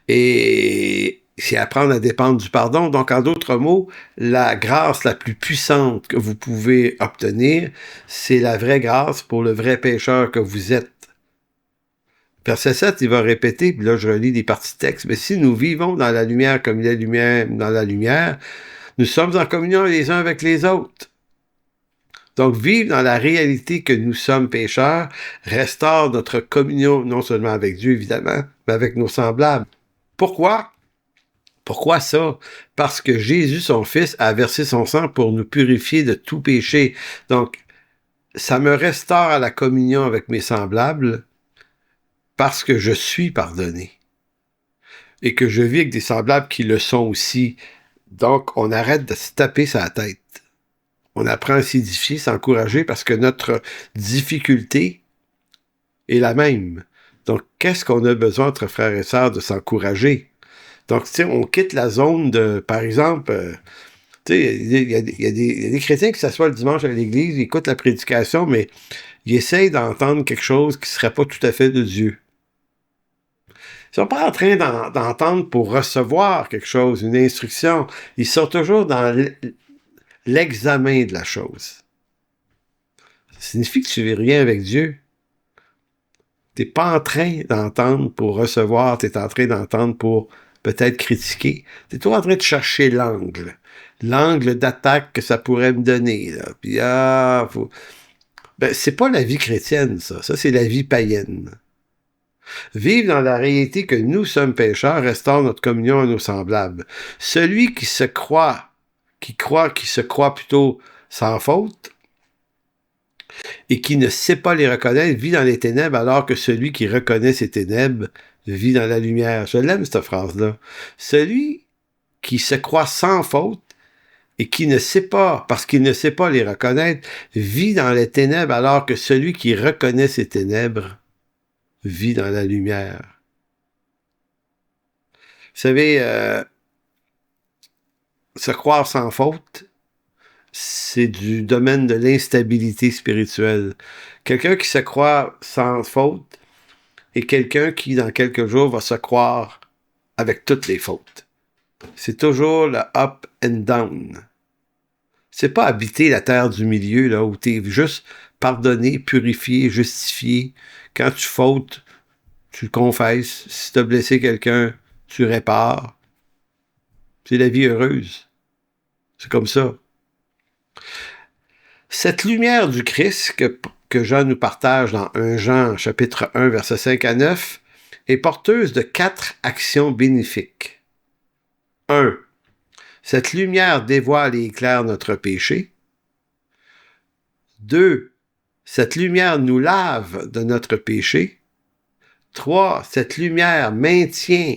Et c'est apprendre à dépendre du pardon. Donc, en d'autres mots, la grâce la plus puissante que vous pouvez obtenir, c'est la vraie grâce pour le vrai pécheur que vous êtes. Verset 7, il va répéter, puis là je relis des parties de texte, mais si nous vivons dans la lumière comme il est lumière dans la lumière, nous sommes en communion les uns avec les autres. Donc, vivre dans la réalité que nous sommes pécheurs restaure notre communion, non seulement avec Dieu, évidemment, mais avec nos semblables. Pourquoi? Pourquoi ça? Parce que Jésus, son Fils, a versé son sang pour nous purifier de tout péché. Donc, ça me restaure à la communion avec mes semblables parce que je suis pardonné et que je vis avec des semblables qui le sont aussi. Donc, on arrête de se taper sa tête. On apprend à s'édifier, s'encourager parce que notre difficulté est la même. Donc, qu'est-ce qu'on a besoin, entre frères et sœurs, de s'encourager? Donc, tu sais, on quitte la zone de, par exemple, tu sais, il y a des chrétiens qui s'assoient le dimanche à l'église, ils écoutent la prédication, mais ils essayent d'entendre quelque chose qui ne serait pas tout à fait de Dieu. Ils sont pas en train d'entendre pour recevoir quelque chose, une instruction. Ils sont toujours dans l'examen de la chose. Ça signifie que tu ne vis rien avec Dieu. Tu n'es pas en train d'entendre pour recevoir, tu es en train d'entendre pour peut-être critiquer. Tu es toujours en train de chercher l'angle d'attaque que ça pourrait me donner. Là. Puis, c'est pas la vie chrétienne, ça. Ça, c'est la vie païenne. Vivre dans la réalité que nous sommes pécheurs restaure notre communion à nos semblables. Celui qui se croit plutôt sans faute et qui ne sait pas les reconnaître vit dans les ténèbres alors que celui qui reconnaît ces ténèbres vit dans la lumière. Je l'aime, cette phrase-là. Celui qui se croit sans faute et qui ne sait pas, parce qu'il ne sait pas les reconnaître, vit dans les ténèbres alors que celui qui reconnaît ces ténèbres vit dans la lumière. Vous savez, se croire sans faute, c'est du domaine de l'instabilité spirituelle. Quelqu'un qui se croit sans faute est quelqu'un qui, dans quelques jours, va se croire avec toutes les fautes. C'est toujours le up and down. C'est pas habiter la terre du milieu, là, où t'es juste pardonné, purifié, justifié. Quand tu fautes, tu le confesses. Si tu as blessé quelqu'un, tu répares. C'est la vie heureuse. C'est comme ça. Cette lumière du Christ que Jean nous partage dans 1 Jean, chapitre 1, versets 5 à 9, est porteuse de 4 actions bénéfiques. 1. Cette lumière dévoile et éclaire notre péché. 2. Cette lumière nous lave de notre péché. 3. Cette lumière maintient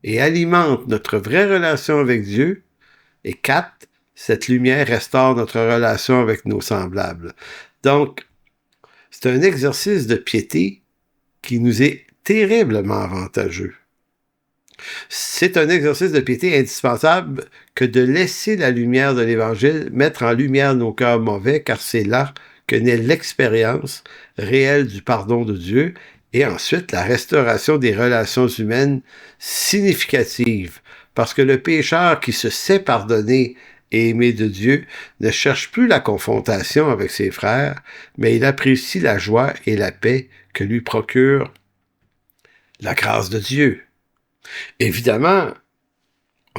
et alimente notre vraie relation avec Dieu. Et 4. Cette lumière restaure notre relation avec nos semblables. Donc, c'est un exercice de piété qui nous est terriblement avantageux. C'est un exercice de piété indispensable que de laisser la lumière de l'Évangile mettre en lumière nos cœurs mauvais, car c'est là que naît l'expérience réelle du pardon de Dieu et ensuite la restauration des relations humaines significatives. Parce que le pécheur qui se sait pardonner et aimé de Dieu ne cherche plus la confrontation avec ses frères, mais il apprécie la joie et la paix que lui procure la grâce de Dieu. Évidemment,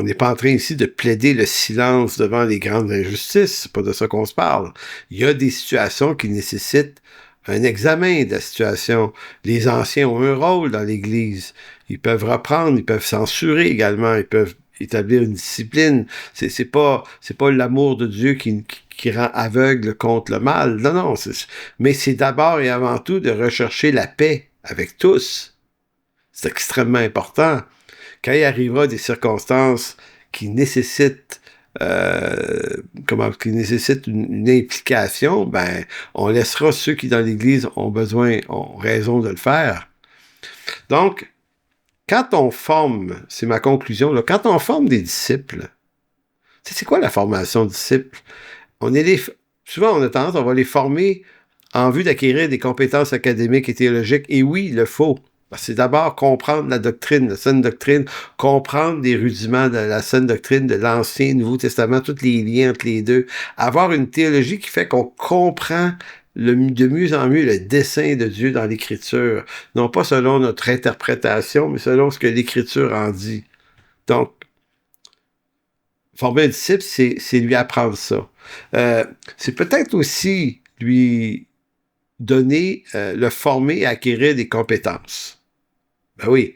on n'est pas en train ici de plaider le silence devant les grandes injustices, c'est pas de ça qu'on se parle. Il y a des situations qui nécessitent un examen de la situation. Les anciens ont un rôle dans l'Église. Ils peuvent reprendre, ils peuvent censurer également, ils peuvent établir une discipline. C'est pas l'amour de Dieu qui rend aveugle contre le mal. Non, non. Mais c'est d'abord et avant tout de rechercher la paix avec tous. C'est extrêmement important. Quand il arrivera des circonstances qui nécessitent une implication, ben, on laissera ceux qui dans l'Église ont raison de le faire. Donc, quand on forme, c'est ma conclusion, là, quand on forme des disciples, c'est quoi la formation de disciples? Souvent, on a tendance, on va les former en vue d'acquérir des compétences académiques et théologiques, et oui, il le faut. C'est d'abord comprendre la doctrine, la saine doctrine, comprendre les rudiments de la saine doctrine de l'Ancien et Nouveau Testament, tous les liens entre les deux, avoir une théologie qui fait qu'on comprend de mieux en mieux le dessein de Dieu dans l'Écriture, non pas selon notre interprétation, mais selon ce que l'Écriture en dit. Donc, former un disciple, c'est lui apprendre ça. C'est peut-être aussi lui donner, le former et acquérir des compétences. Ben oui,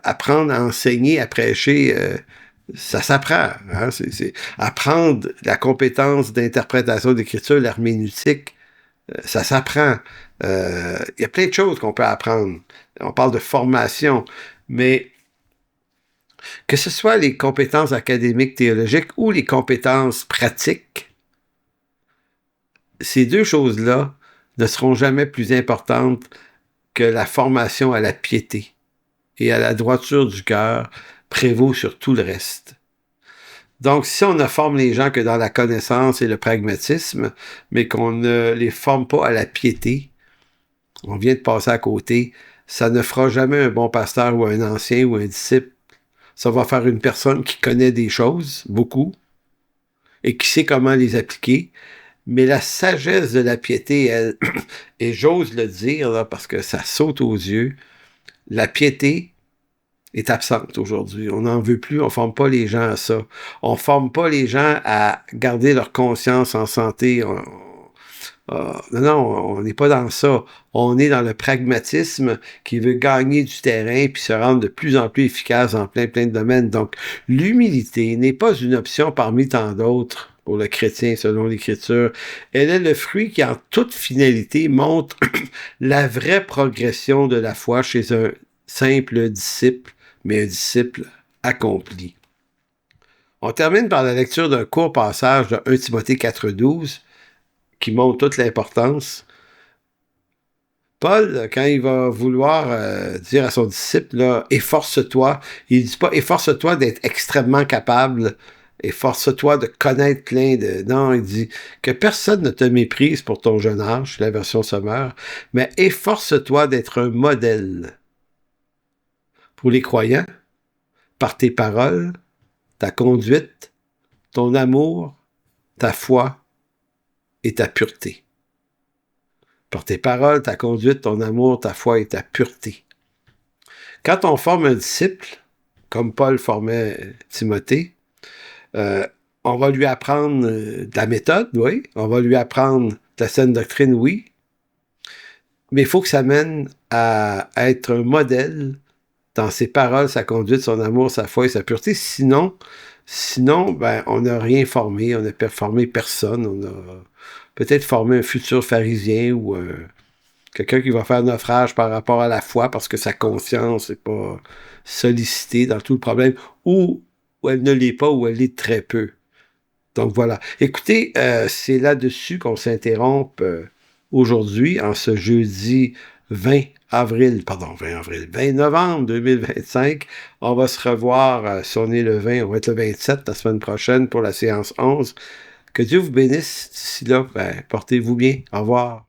apprendre à enseigner, à prêcher, ça s'apprend. Hein? C'est apprendre la compétence d'interprétation d'écriture, l'herméneutique, ça s'apprend. Il y a plein de choses qu'on peut apprendre. On parle de formation, mais que ce soit les compétences académiques, théologiques ou les compétences pratiques, ces deux choses-là ne seront jamais plus importantes que la formation à la piété et à la droiture du cœur prévaut sur tout le reste. Donc, si on ne forme les gens que dans la connaissance et le pragmatisme, mais qu'on ne les forme pas à la piété, on vient de passer à côté, ça ne fera jamais un bon pasteur ou un ancien ou un disciple. Ça va faire une personne qui connaît des choses, beaucoup, et qui sait comment les appliquer. Mais la sagesse de la piété, elle, et j'ose le dire là, parce que ça saute aux yeux, la piété est absente aujourd'hui. On n'en veut plus, on ne forme pas les gens à ça. On ne forme pas les gens à garder leur conscience en santé. Non, on n'est pas dans ça. On est dans le pragmatisme qui veut gagner du terrain puis se rendre de plus en plus efficace en plein de domaines. Donc, l'humilité n'est pas une option parmi tant d'autres pour le chrétien selon l'Écriture. Elle est le fruit qui, en toute finalité, montre la vraie progression de la foi chez un simple disciple, mais un disciple accompli. On termine par la lecture d'un court passage de 1 Timothée 4,12 qui montre toute l'importance. Paul, quand il va vouloir dire à son disciple, là, efforce-toi, il ne dit pas efforce-toi d'être extrêmement capable, efforce-toi de connaître plein de... Non, il dit que personne ne te méprise pour ton jeune âge, la version Sommaire, mais efforce-toi d'être un modèle pour les croyants, par tes paroles, ta conduite, ton amour, ta foi et ta pureté. Par tes paroles, ta conduite, ton amour, ta foi et ta pureté. Quand on forme un disciple, comme Paul formait Timothée, on va lui apprendre de la méthode, oui. On va lui apprendre de la saine doctrine, oui. Mais il faut que ça mène à être un modèle dans ses paroles, sa conduite, son amour, sa foi et sa pureté. Sinon, ben, on n'a rien formé, on n'a formé personne. On a peut-être formé un futur pharisien ou quelqu'un qui va faire naufrage par rapport à la foi parce que sa conscience n'est pas sollicitée dans tout le problème, ou elle ne l'est pas, ou elle l'est très peu. Donc voilà. Écoutez, c'est là-dessus qu'on s'interrompt aujourd'hui, en ce jeudi 20 novembre 2025. On va se revoir, si on est le 20, on va être le 27 la semaine prochaine pour la séance 11. Que Dieu vous bénisse. D'ici là, ben, portez-vous bien. Au revoir.